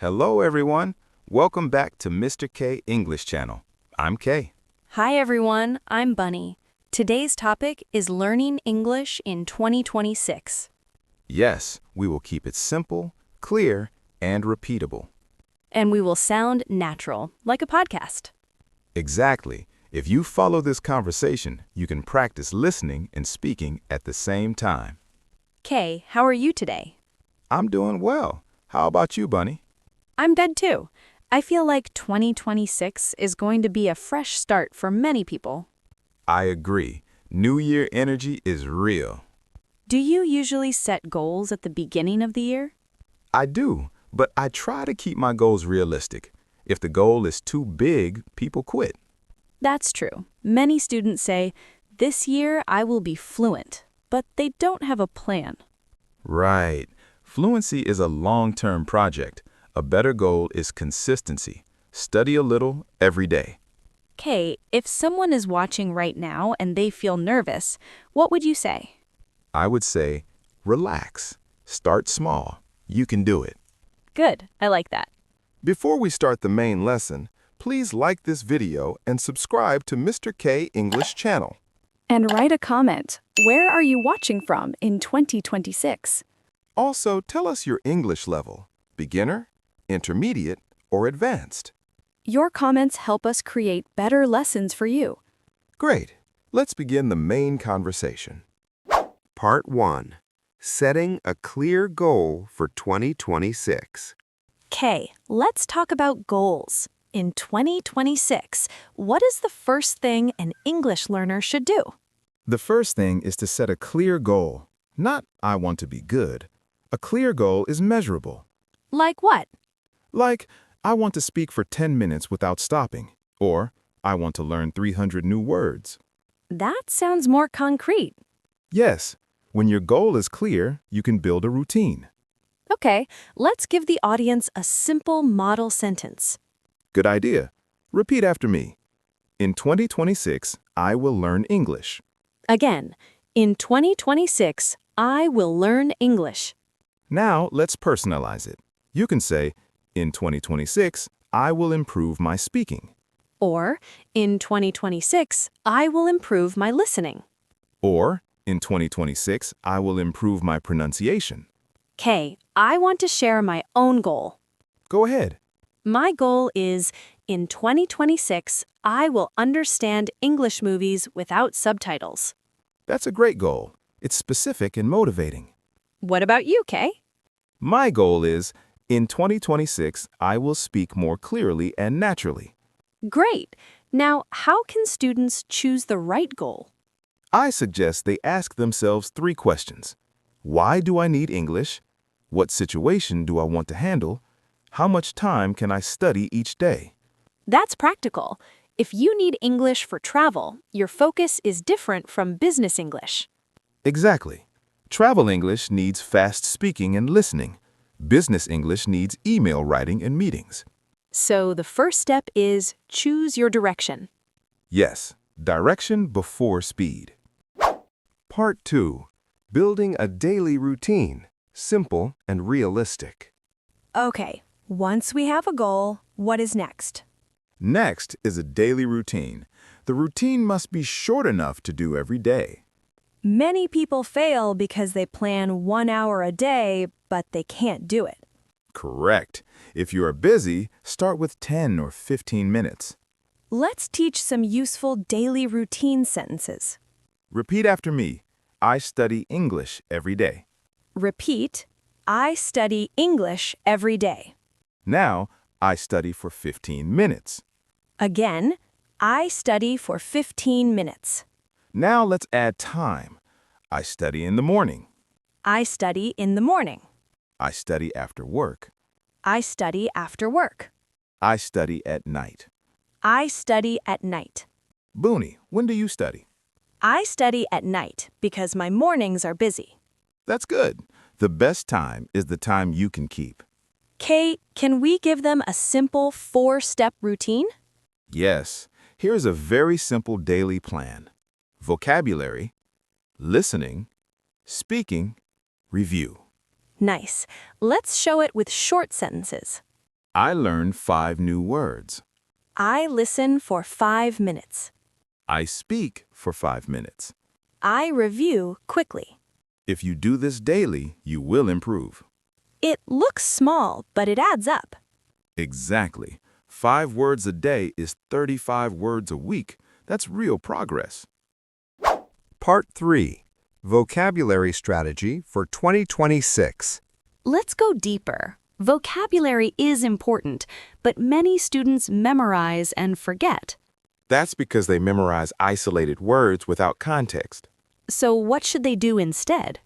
Hello, everyone. Welcome back to Mr. K English Channel. I'm Kay. Hi everyone, I'm Bunny. Today's topic is learning English in 2026. Yes, we will keep it simple, clear, and repeatable. And we will sound natural, like a podcast. Exactly. If you follow this conversation, you can practice listening and speaking at the same time. Kay, how are you today? I'm doing well. How about you, Bunny? I'm good too. I feel like 2026 is going to be a fresh start for many people. I agree. New Year energy is real. Do you usually set goals at the beginning of the year? I do, but I try to keep my goals realistic. If the goal is too big, people quit. That's true. Many students say, "This year I will be fluent," but they don't have a plan. Right. Fluency is a long-term project. A better goal is consistency. Study a little every day. Kay, if someone is watching right now and they feel nervous, what would you say? I would say, relax. Start small. You can do it. Good, I like that. Before we start the main lesson, please like this video and subscribe to Mr. K English Channel. And write a comment. Where are you watching from in 2026? Also, tell us your English level, beginner, intermediate, or advanced. Your comments help us create better lessons for you. Great. Let's begin the main conversation. Part 1. Setting a clear goal for 2026. Kay, let's talk about goals. In 2026, what is the first thing an English learner should do? The first thing is to set a clear goal. Not, I want to be good. A clear goal is measurable. Like what? Like, I want to speak for 10 minutes without stopping. Or, I want to learn 300 new words. That sounds more concrete. Yes, when your goal is clear, you can build a routine. Okay, let's give the audience a simple model sentence. Good idea. Repeat after me. In 2026, I will learn English. Again, in 2026, I will learn English. Now, let's personalize it. You can say, in 2026, I will improve my speaking. Or, in 2026, I will improve my listening. Or, in 2026, I will improve my pronunciation. Kay, I want to share my own goal. Go ahead. My goal is, in 2026, I will understand English movies without subtitles. That's a great goal. It's specific and motivating. What about you, Kay? My goal is, in 2026, I will speak more clearly and naturally. Great. Now, how can students choose the right goal? I suggest they ask themselves 3 questions. Why do I need English? What situation do I want to handle? How much time can I study each day? That's practical. If you need English for travel, your focus is different from business English. Exactly. Travel English needs fast speaking and listening. Business English needs email writing and meetings. So the first step is choose your direction. Yes, direction before speed. Part 2. Building a daily routine, simple and realistic. Okay, once we have a goal, what is next? Next is a daily routine. The routine must be short enough to do every day. Many people fail because they plan 1 hour a day, but they can't do it. Correct. If you are busy, start with 10 or 15 minutes. Let's teach some useful daily routine sentences. Repeat after me. I study English every day. Repeat, I study English every day. Now, I study for 15 minutes. Again, I study for 15 minutes. Now let's add time. I study in the morning. I study in the morning. I study after work. I study after work. I study at night. I study at night. Bunie, when do you study? I study at night because my mornings are busy. That's good. The best time is the time you can keep. Kay, can we give them a simple 4-step routine? Yes, here's a very simple daily plan. Vocabulary, listening, speaking, review. Nice. Let's show it with short sentences. I learned 5 new words. I listen for 5 minutes. I speak for 5 minutes. I review quickly. If you do this daily, you will improve. It looks small, but it adds up. Exactly. 5 words a day is 35 words a week. That's real progress. Part 3. Vocabulary Strategy for 2026. Let's go deeper. Vocabulary is important, but many students memorize and forget. That's because they memorize isolated words without context. So what should they do instead?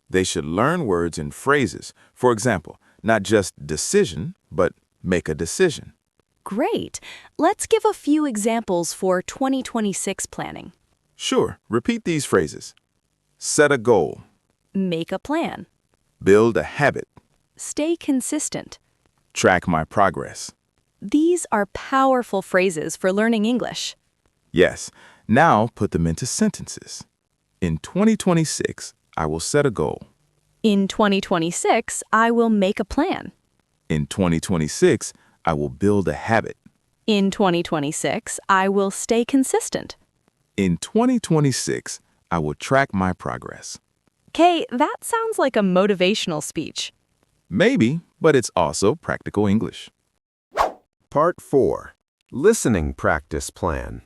They should learn words in phrases. For example, not just decision, but make a decision. Great. Let's give a few examples for 2026 planning. Sure, repeat these phrases. Set a goal. Make a plan. Build a habit. Stay consistent. Track my progress. These are powerful phrases for learning English. Yes, now put them into sentences. In 2026, I will set a goal. In 2026, I will make a plan. In 2026, I will build a habit. In 2026, I will stay consistent. In 2026, I will track my progress. Kay, that sounds like a motivational speech. Maybe, but it's also practical English. Part 4. Listening Practice Plan.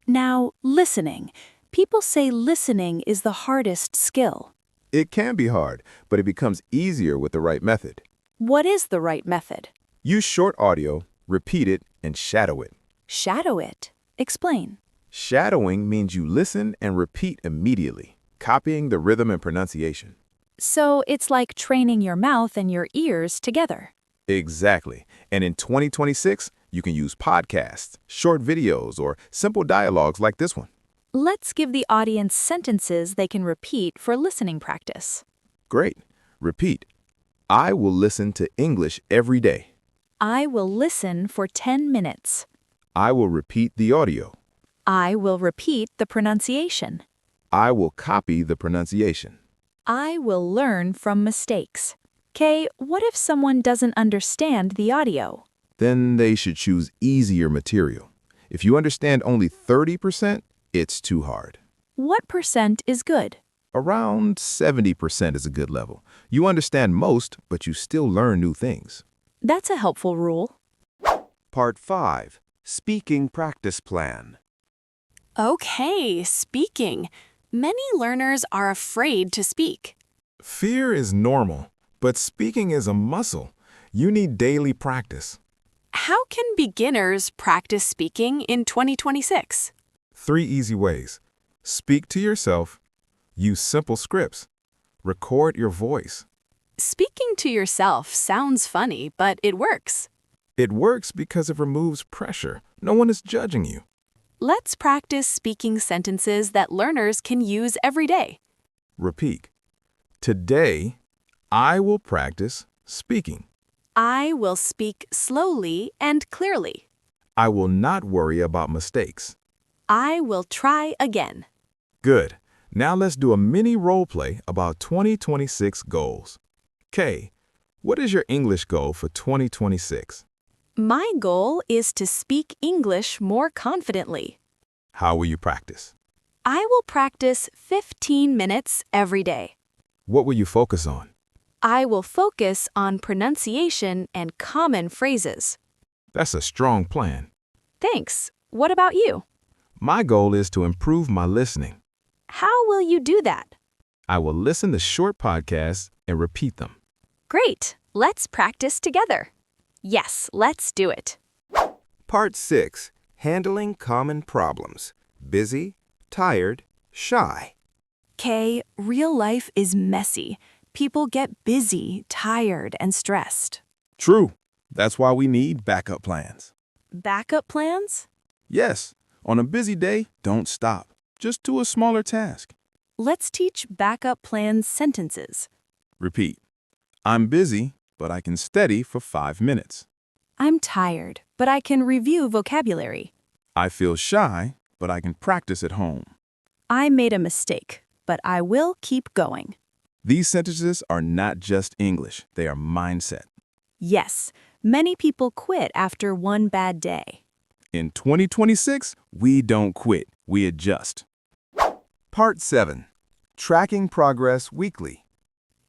Now, listening. People say listening is the hardest skill. It can be hard, but it becomes easier with the right method. What is the right method? Use short audio, repeat it, and shadow it. Shadow it. Explain. Shadowing means you listen and repeat immediately, copying the rhythm and pronunciation. So it's like training your mouth and your ears together. Exactly. And in 2026, you can use podcasts, short videos, or simple dialogues like this one. Let's give the audience sentences they can repeat for listening practice. Great. Repeat. I will listen to English every day. I will listen for 10 minutes. I will repeat the audio. I will repeat the pronunciation. I will copy the pronunciation. I will learn from mistakes. Kay, what if someone doesn't understand the audio? Then they should choose easier material. If you understand only 30%, it's too hard. What percent is good? Around 70% is a good level. You understand most, but you still learn new things. That's a helpful rule. Part 5. Speaking Practice Plan. Okay, speaking. Many learners are afraid to speak. Fear is normal, but speaking is a muscle. You need daily practice. How can beginners practice speaking in 2026? 3 easy ways. Speak to yourself. Use simple scripts. Record your voice. Speaking to yourself sounds funny, but it works. It works because it removes pressure. No one is judging you. Let's practice speaking sentences that learners can use every day. Repeat. Today, I will practice speaking. I will speak slowly and clearly. I will not worry about mistakes. I will try again. Good. Now let's do a mini role play about 2026 goals. Kay, what is your English goal for 2026? My goal is to speak English more confidently. How will you practice? I will practice 15 minutes every day. What will you focus on? I will focus on pronunciation and common phrases. That's a strong plan. Thanks. What about you? My goal is to improve my listening. How will you do that? I will listen to short podcasts and repeat them. Great. Let's practice together. Yes, let's do it. Part 6. Handling Common Problems. Busy, tired, shy. Kay, real life is messy. People get busy, tired, and stressed. True. That's why we need backup plans. Backup plans? Yes, on a busy day, don't stop. Just do a smaller task. Let's teach backup plans sentences. Repeat. I'm busy, but I can study for 5 minutes. I'm tired, but I can review vocabulary. I feel shy, but I can practice at home. I made a mistake, but I will keep going. These sentences are not just English, they are mindset. Yes, Many people quit after one bad day. In 2026, we don't quit, we adjust. Part 7. Tracking progress weekly.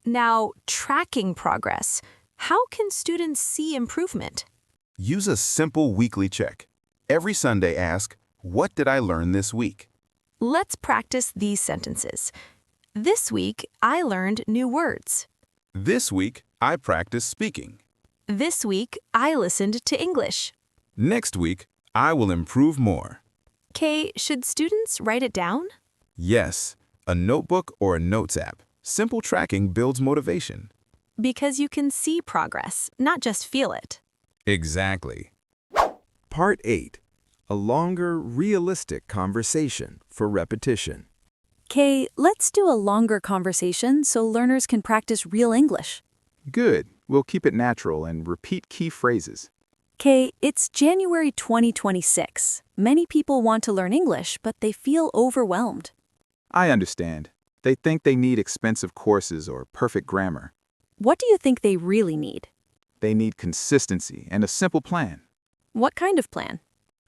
Now, tracking progress. How can students see improvement? Use a simple weekly check. Every Sunday ask, what did I learn this week? Let's practice these sentences. This week, I learned new words. This week, I practiced speaking. This week, I listened to English. Next week, I will improve more. Kay, should students write it down? Yes, a notebook or a notes app. Simple tracking builds motivation. Because you can see progress, not just feel it. Exactly. Part 8. A longer, realistic conversation for repetition. Kay, let's do a longer conversation so learners can practice real English. Good. We'll keep it natural and repeat key phrases. Kay, it's January 2026. Many people want to learn English, but they feel overwhelmed. I understand. They think they need expensive courses or perfect grammar. What do you think they really need? They need consistency and a simple plan. What kind of plan?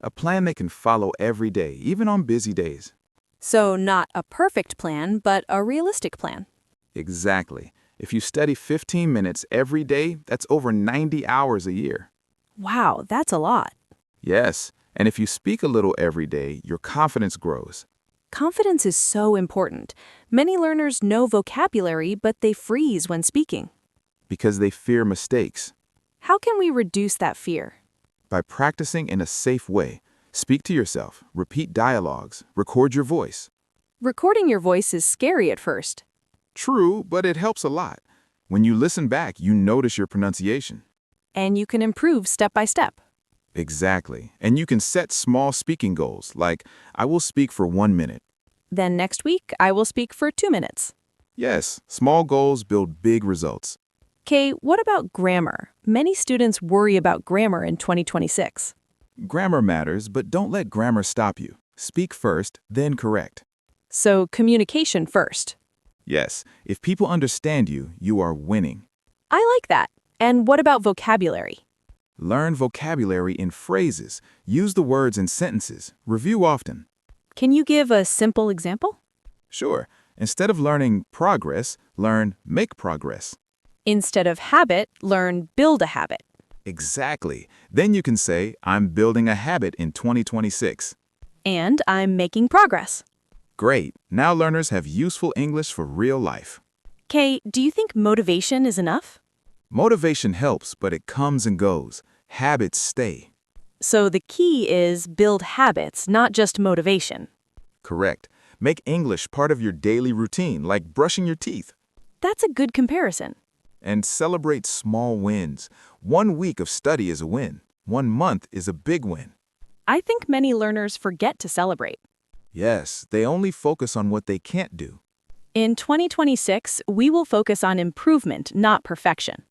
A plan they can follow every day, even on busy days. So not a perfect plan, but a realistic plan. Exactly. If you study 15 minutes every day, that's over 90 hours a year. Wow, that's a lot. Yes, and if you speak a little every day, your confidence grows. Confidence is so important. Many learners know vocabulary, but they freeze when speaking. Because they fear mistakes. How can we reduce that fear? By practicing in a safe way, speak to yourself, repeat dialogues, record your voice. Recording your voice is scary at first. True, but it helps a lot. When you listen back, you notice your pronunciation. And you can improve step by step. Exactly. And you can set small speaking goals, like, I will speak for 1 minute. Then next week, I will speak for 2 minutes. Yes, small goals build big results. Kay, what about grammar? Many students worry about grammar in 2026. Grammar matters, but don't let grammar stop you. Speak first, then correct. So communication first. Yes, if people understand you, you are winning. I like that. And what about vocabulary? Learn vocabulary in phrases. Use the words in sentences. Review often. Can you give a simple example? Sure, instead of learning progress, learn make progress. Instead of habit, learn build a habit. Exactly. Then you can say, I'm building a habit in 2026. And I'm making progress. Great. Now learners have useful English for real life. Kay, do you think motivation is enough? Motivation helps, but it comes and goes. Habits stay. So the key is build habits, not just motivation. Correct. Make English part of your daily routine, like brushing your teeth. That's a good comparison. And celebrate small wins. 1 week of study is a win. 1 month is a big win. I think many learners forget to celebrate. Yes, they only focus on what they can't do. In 2026, we will focus on improvement, not perfection.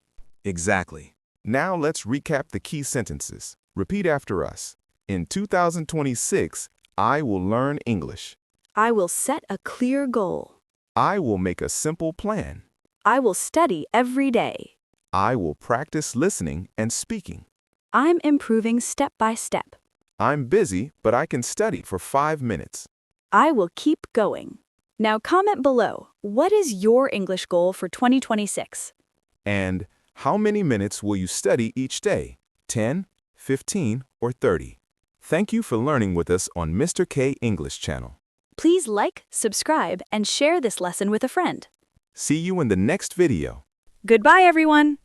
Exactly. Now let's recap the key sentences. Repeat after us. In 2026, I will learn English. I will set a clear goal. I will make a simple plan. I will study every day. I will practice listening and speaking. I'm improving step by step. I'm busy, but I can study for 5 minutes. I will keep going. Now comment below, what is your English goal for 2026? And how many minutes will you study each day? 10, 15, or 30? Thank you for learning with us on Mr. K English channel. Please like, subscribe, and share this lesson with a friend. See you in the next video. Goodbye, everyone!